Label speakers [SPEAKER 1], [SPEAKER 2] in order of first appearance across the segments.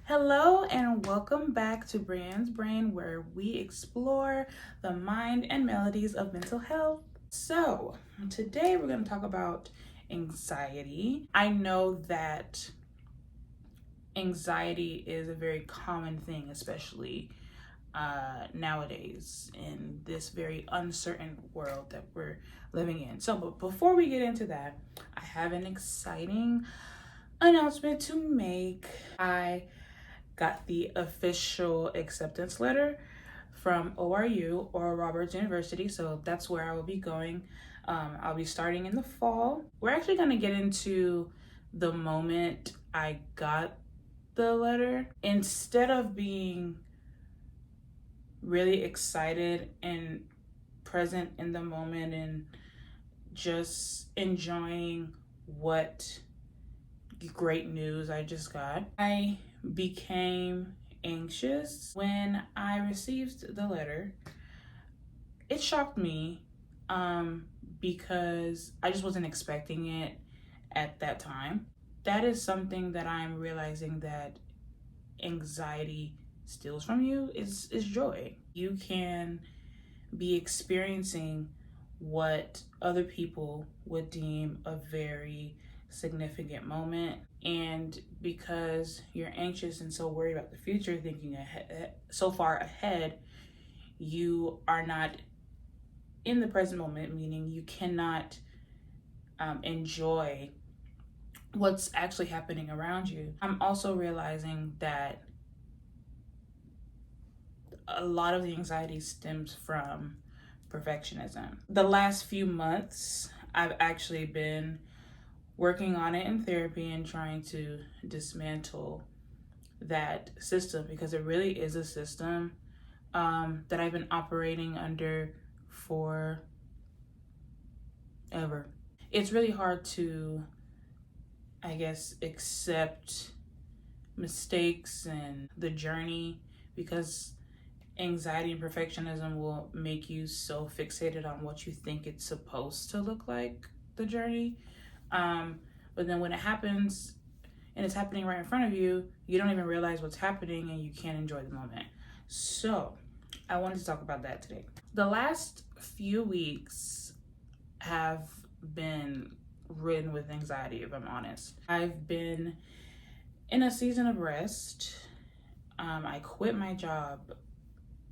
[SPEAKER 1] Hello and welcome back to Brianne's Brain, where we explore the mind and melodies of mental health. So, today we're going to talk about anxiety. I know that anxiety is a very common thing, especially nowadays in this very uncertain world that we're living in. So, but before we get into that, I have an exciting announcement to make. I got the official acceptance letter from ORU, Oral Roberts University. So that's where I will be going. I'll be starting in the fall. We're actually going to get into the moment I got the letter. Instead of being really excited and present in the moment and just enjoying what great news I just got, I became anxious when I received the letter. It shocked me because I just wasn't expecting it at that time. That is something that I'm realizing that anxiety steals from you is joy. You can be experiencing what other people would deem a very significant moment, and because you're anxious and so worried about the future, thinking ahead, so far ahead, you are not in the present moment, meaning you cannot enjoy what's actually happening around you. I'm also realizing that a lot of the anxiety stems from perfectionism. The last few months, I've actually been working on it in therapy and trying to dismantle that system, because it really is a system that I've been operating under for ever. It's really hard to, I guess, accept mistakes and the journey, because anxiety and perfectionism will make you so fixated on what you think it's supposed to look like, the journey. But then when it happens and it's happening right in front of you, you don't even realize what's happening and you can't enjoy the moment. So I wanted to talk about that today. The last few weeks have been ridden with anxiety, if I'm honest. I've been in a season of rest. I quit my job,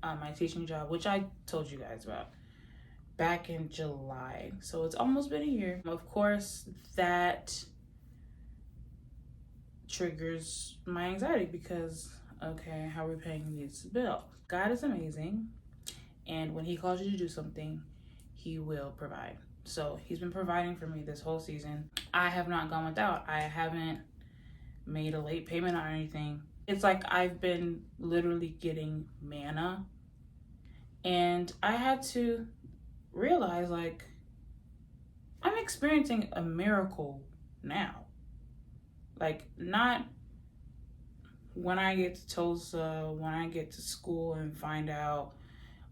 [SPEAKER 1] my teaching job, which I told you guys about back in July. So it's almost been a year. Of course, that triggers my anxiety because, okay, how are we paying these bills? God is amazing. And when he calls you to do something, he will provide. So he's been providing for me this whole season. I have not gone without. I haven't made a late payment or anything. It's like I've been literally getting manna. And I had to realize, like, I'm experiencing a miracle now. Like, not when I get to Tulsa, when I get to school and find out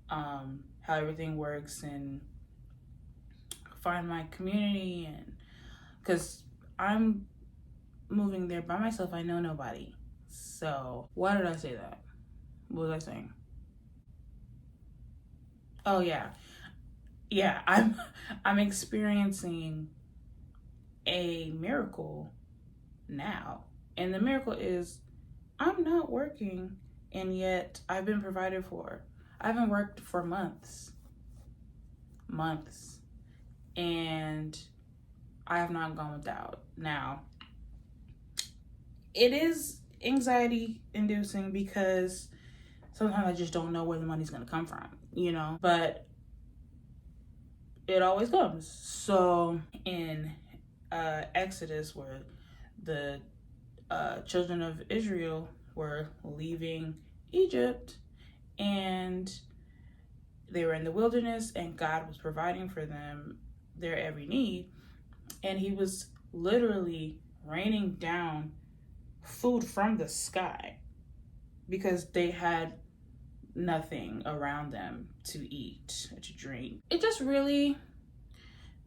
[SPEAKER 1] how everything works and find my community, and because I'm moving there by myself, I know nobody. So why did I say that? What was I saying? Oh yeah, I'm experiencing a miracle now, and the miracle is I'm not working, and yet I've been provided for. I haven't worked for months, and I have not gone without. Now, it is anxiety inducing because sometimes I just don't know where the money's going to come from, but it always comes. So in Exodus, where the children of Israel were leaving Egypt and they were in the wilderness, and God was providing for them their every need, and he was literally raining down food from the sky because they had nothing around them to eat or to drink. It just really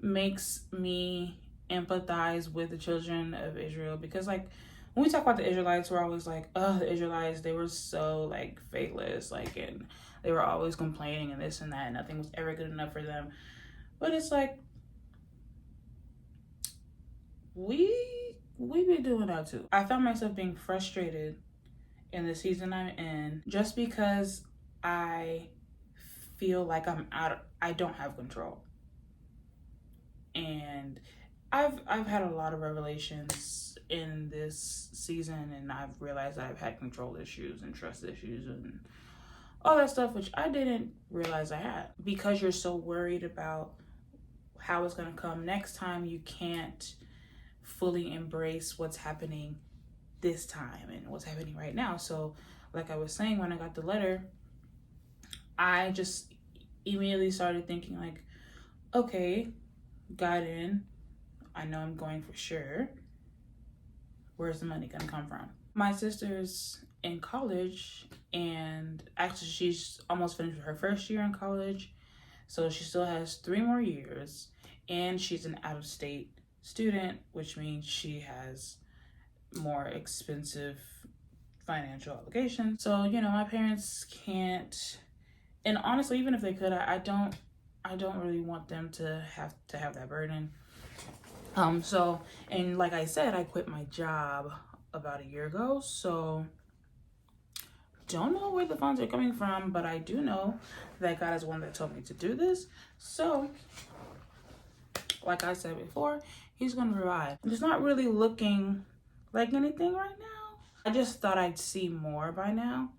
[SPEAKER 1] makes me empathize with the children of Israel, because, like, when we talk about the Israelites, we're always like, oh, the Israelites, they were so like faithless, like, and they were always complaining and this and that, and nothing was ever good enough for them. But it's like, we be doing that too. I found myself being frustrated in the season I'm in just because I feel like I don't have control. And I've had a lot of revelations in this season, and I've realized that I've had control issues and trust issues and all that stuff, which I didn't realize I had. Because you're so worried about how it's going to come next time, you can't fully embrace what's happening this time and what's happening right now. So like I was saying, when I got the letter, I just immediately started thinking like, okay, got in, I know I'm going for sure. Where's the money gonna come from? My sister's in college, and actually she's almost finished her first year in college, so she still has 3 more years, and she's an out-of-state student, which means she has more expensive financial obligations. So, you know, my parents can't, and honestly, even if they could, I don't really want them to have that burden. So, and like I said, I quit my job about a year ago, so don't know where the funds are coming from, but I do know that God is one that told me to do this. So, like I said before, he's going to provide. It's not really looking like anything right now. I just thought I'd see more by now.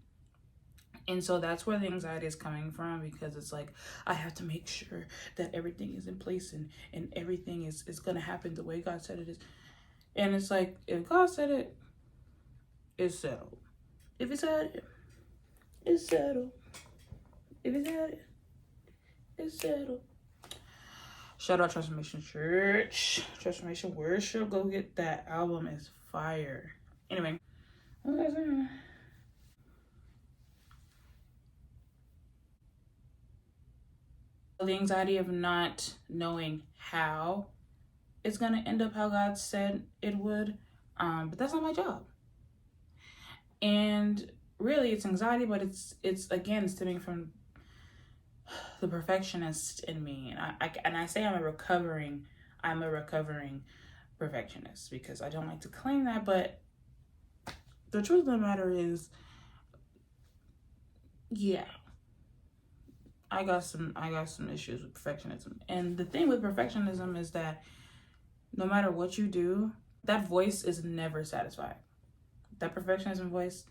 [SPEAKER 1] And so that's where the anxiety is coming from, because it's like, I have to make sure that everything is in place and everything is going to happen the way God said it is. And it's like, if God said it, it's settled. If He said it, it's settled. If He said it, it's settled. Shout out Transformation Church. Transformation Worship. Go get that album. It's fire. Anyway, what was I saying? The anxiety of not knowing how it's going to end up how God said it would. But that's not my job. And really, it's anxiety, but it's again stemming from the perfectionist in me. And I say I'm a recovering perfectionist, because I don't like to claim that, but the truth of the matter is, yeah, I got some issues with perfectionism. And the thing with perfectionism is that no matter what you do, that voice is never satisfied. That perfectionism voice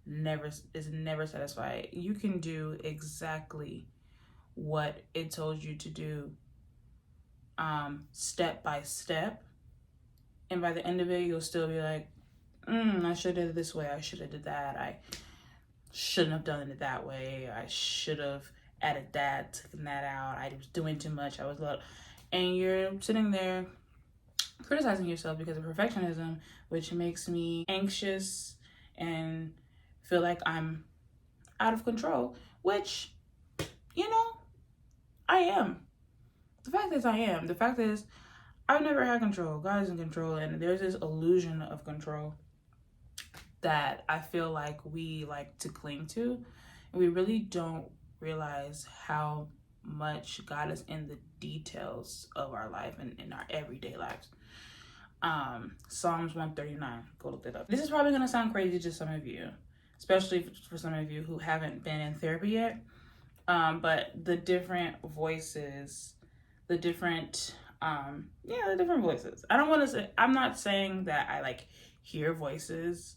[SPEAKER 1] is never satisfied. You can do exactly what it told you to do, step by step, and by the end of it, you'll still be like, I should have did it this way. I should have did that. I shouldn't have done it that way. I should have added that, taken that out. I was doing too much. I was low. And you're sitting there criticizing yourself because of perfectionism, which makes me anxious and feel like I'm out of control, which, you know, I am. The fact is, I am. The fact is, I've never had control. God is in control, and there's this illusion of control that I feel like we like to cling to, and we really don't realize how much God is in the details of our life and in our everyday lives. Psalms 139, go look that up. This is probably gonna sound crazy to some of you, especially for some of you who haven't been in therapy yet. But the different voices, the different voices. I don't want to say, I'm not saying that I like hear voices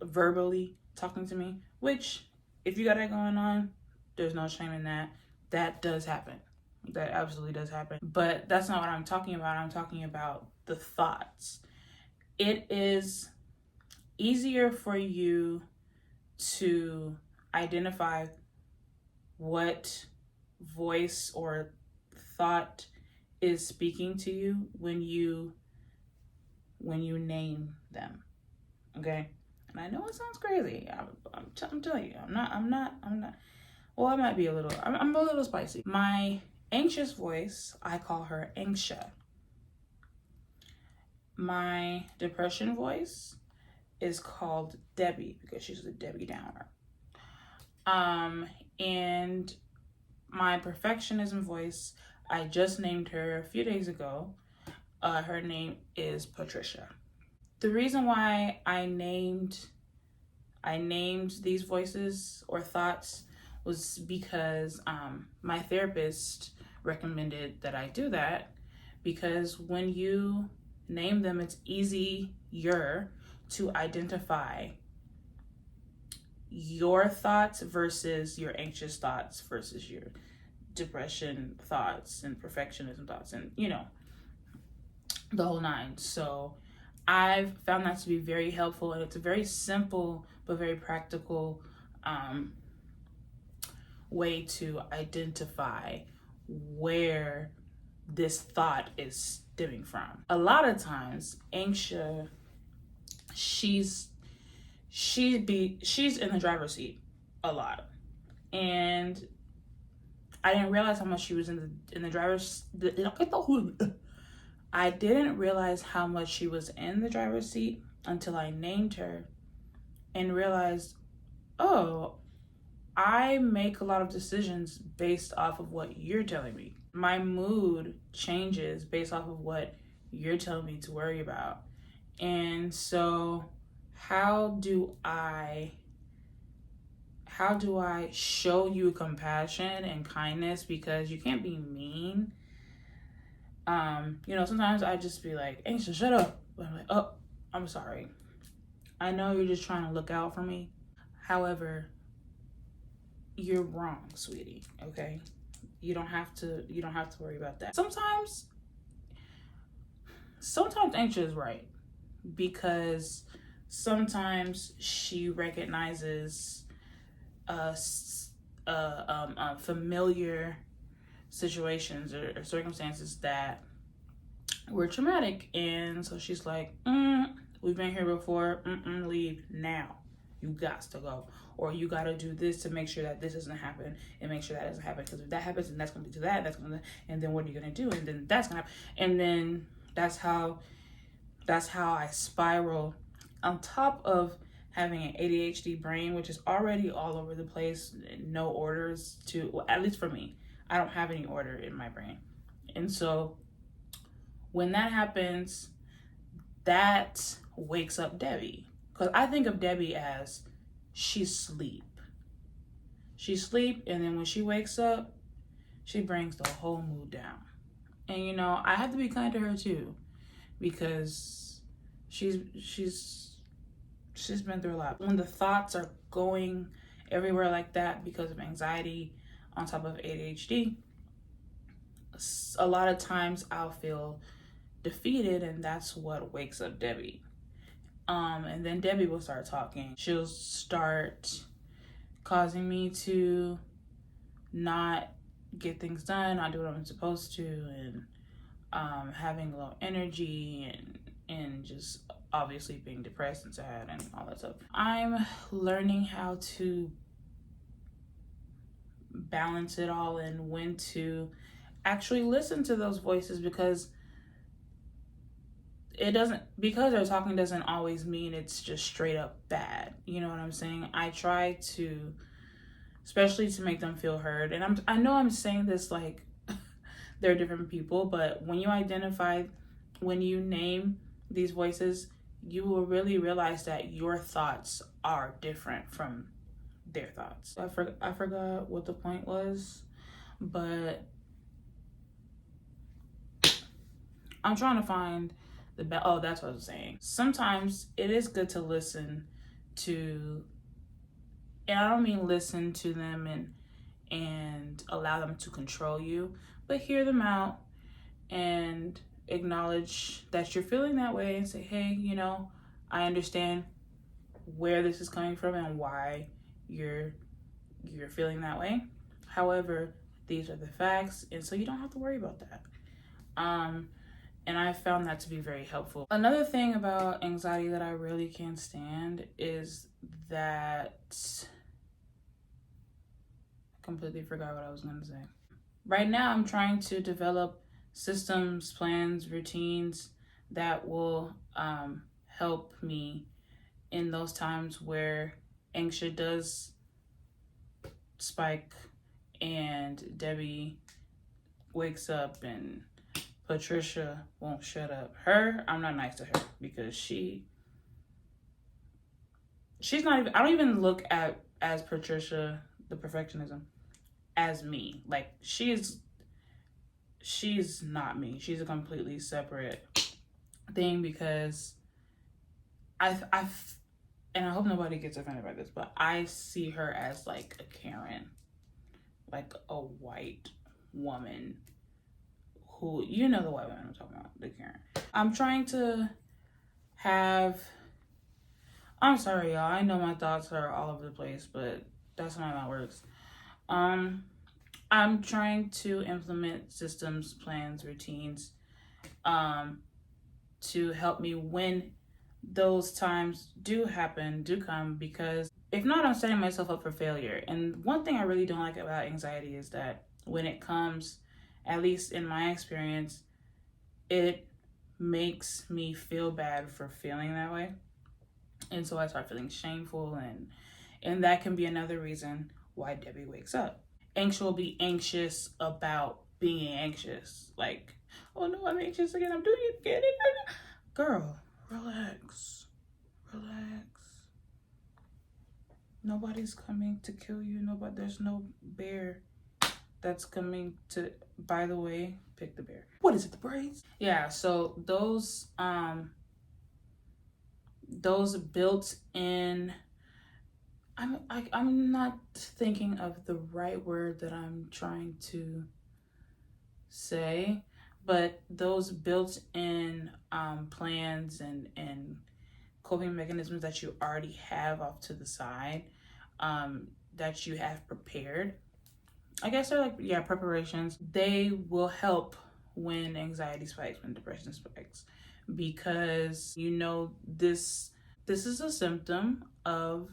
[SPEAKER 1] verbally talking to me, which if you got that going on, there's no shame in that. That does happen. That absolutely does happen. But that's not what I'm talking about. I'm talking about the thoughts. It is easier for you to identify what voice or thought is speaking to you when you name them. Okay? And I know it sounds crazy. I'm telling you, I'm not. Well, I might be a little. I'm a little spicy. My anxious voice, I call her Anxia. My depression voice, is called Debbie because she's a Debbie Downer. And my perfectionism voice, I just named her a few days ago. Her name is Patricia. The reason why I named these voices or thoughts was because my therapist recommended that I do that, because when you name them, it's easier to identify your thoughts versus your anxious thoughts versus your depression thoughts and perfectionism thoughts, and the whole nine. So I've found that to be very helpful, and it's a very simple but very practical way to identify where this thought is stemming from. A lot of times, Anxia, she's in the driver's seat a lot, and I didn't realize how much she was in the driver's. I didn't realize how much she was in the driver's seat until I named her and realized, oh, I make a lot of decisions based off of what you're telling me. My mood changes based off of what you're telling me to worry about. And so how do I show you compassion and kindness, because you can't be mean. Sometimes I just be like, Aisha, shut up. But I'm like, oh, I'm sorry. I know you're just trying to look out for me. However, you're wrong, sweetie. Okay? You don't have to worry about that. Sometimes Aisha is right, because sometimes she recognizes familiar situations or circumstances that were traumatic, and so she's like, we've been here before, leave now, you got to go, or you got to do this to make sure that this doesn't happen, and make sure that doesn't happen, because if that happens, then that's going to lead to that, and then what are you going to do, and then that's going to happen, and then that's how I spiral, on top of having an ADHD brain, which is already all over the place, no orders to, well, at least for me, I don't have any order in my brain. And so when that happens, that wakes up Debbie. Because I think of Debbie as she's sleep, and then when she wakes up, she brings the whole mood down. And I have to be kind to her too, because she's been through a lot. When the thoughts are going everywhere like that because of anxiety on top of ADHD, a lot of times I'll feel defeated, and that's what wakes up Debbie. And then Debbie will start talking. She'll start causing me to not get things done, not do what I'm supposed to, and having low energy, and just obviously being depressed and sad and all that stuff. I'm learning how to balance it all and when to actually listen to those voices, because they're talking doesn't always mean it's just straight up bad. You know what I'm saying? I try to, especially to make them feel heard. And I know I'm saying this like they're different people, but when you name these voices, you will really realize that your thoughts are different from their thoughts. I forgot what the point was, but I'm trying to find oh, that's what I was saying. Sometimes it is good to listen to, and I don't mean listen to them and allow them to control you, but hear them out and acknowledge that you're feeling that way, and say, hey, I understand where this is coming from and why you're feeling that way. However, these are the facts, and so you don't have to worry about that. And I found that to be very helpful. Another thing about anxiety that I really can't stand is that I completely forgot what I was going to say. Right now, I'm trying to develop systems, plans, routines that will help me in those times where anxiety does spike and Debbie wakes up and Patricia won't shut up. Her, I'm not nice to her because she's not even, I don't even look at as Patricia the perfectionism as me. Like she's not me. She's a completely separate thing because I and I hope nobody gets offended by this, but I see her as like a Karen, like a white woman who, you know, the white woman I'm talking about, the Karen. I'm trying to have, I'm sorry, y'all. I know my thoughts are all over the place, but that's not how it works. Um, I'm trying to implement systems, plans, routines, um, to help me when those times do come, because if not, I'm setting myself up for failure. And one thing I really don't like about anxiety is that when it comes, at least in my experience, it makes me feel bad for feeling that way. And so I start feeling shameful, and that can be another reason why Debbie wakes up. Anxious will be anxious about being anxious. Like, oh no, I'm anxious again. I'm doing it again. Girl, relax. Relax. Nobody's coming to kill you. Nobody. There's no bear that's coming to. By the way, pick the bear. What is it? The braids? Yeah. So those built in. I'm not thinking of the right word that I'm trying to say, but those built in plans and coping mechanisms that you already have off to the side, that you have prepared, I guess they're like, yeah, preparations. They will help when anxiety spikes, when depression spikes, because you know this is a symptom of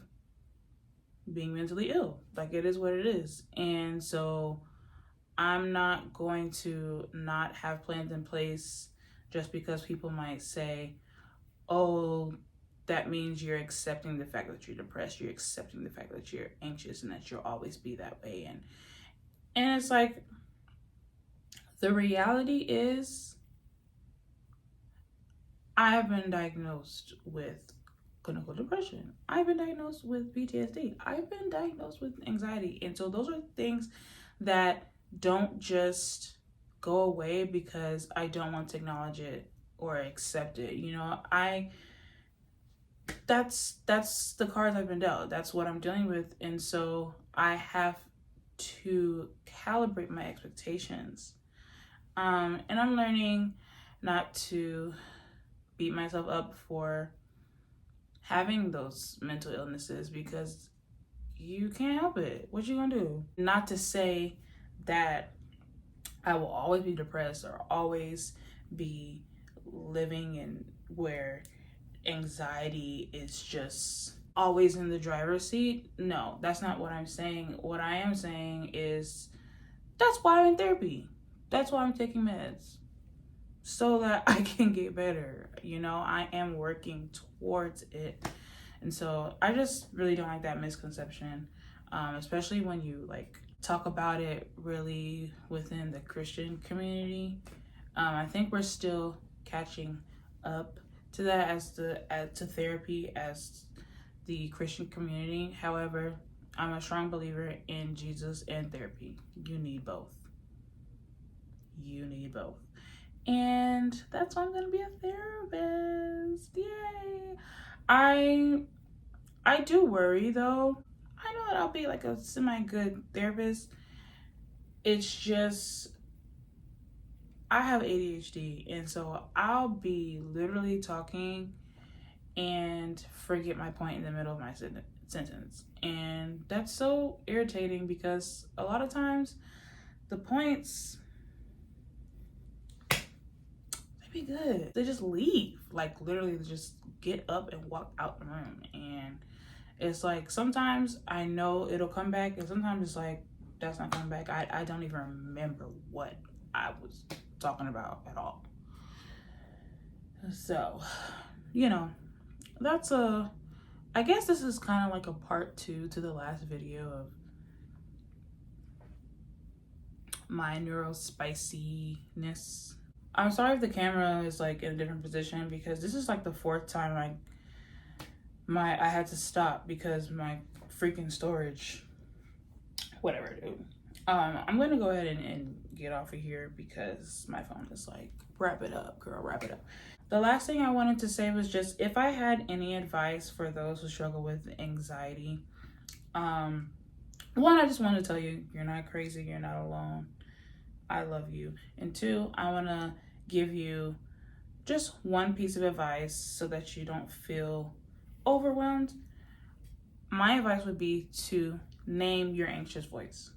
[SPEAKER 1] being mentally ill. Like, it is what it is. And so I'm not going to not have plans in place just because people might say, oh, that means you're accepting the fact that you're depressed, you're accepting the fact that you're anxious and that you'll always be that way. And it's like, the reality is I have been diagnosed with clinical depression. I've been diagnosed with PTSD. I've been diagnosed with anxiety. And so those are things that don't just go away because I don't want to acknowledge it or accept it. You know, that's the cards I've been dealt. That's what I'm dealing with. And so I have to calibrate my expectations. And I'm learning not to beat myself up for having those mental illnesses because you can't help it. What you gonna do? Not to say that I will always be depressed or always be living in where anxiety is just always in the driver's seat. No, that's not what I'm saying. What I am saying is that's why I'm in therapy. That's why I'm taking meds. So that I can get better. You know, I am working towards it. And so I just really don't like that misconception, especially when you like talk about it really within the Christian community. I think we're still catching up to that to therapy as the Christian community. However, I'm a strong believer in Jesus and therapy. You need both. You need both. And that's why I'm gonna be a therapist. Yay! I do worry though. I know that I'll be like a semi good therapist. It's just I have ADHD, and so I'll be literally talking and forget my point in the middle of my sentence. And that's so irritating because a lot of times the points, they be good. They just leave. Like, literally just get up and walk out the room. And it's like sometimes I know it'll come back, and sometimes it's like that's not coming back. I don't even remember what I was talking about at all. So, you know, that's a I guess this is kind of like a part 2 to the last video of my neurospiciness. I'm sorry if the camera is like in a different position because this is like the 4th time I had to stop because my freaking storage. Whatever, dude. I'm gonna go ahead and get off of here because my phone is like, wrap it up, girl, wrap it up. The last thing I wanted to say was just if I had any advice for those who struggle with anxiety, one, I just want to tell you, you're not crazy, you're not alone. I love you. And 2, I want to give you just one piece of advice so that you don't feel overwhelmed. My advice would be to name your anxious voice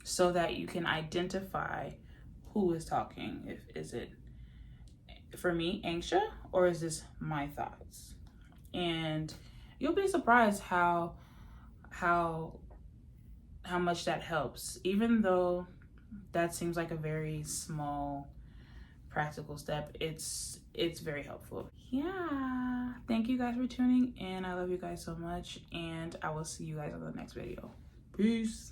[SPEAKER 1] so that you can identify who is talking. Is it, for me, Anxia, or is this my thoughts? And you'll be surprised how much that helps, even though that seems like a very small practical step. It's very helpful. Yeah, thank you guys for tuning in. I love you guys so much, and I will see you guys on the next video. Peace.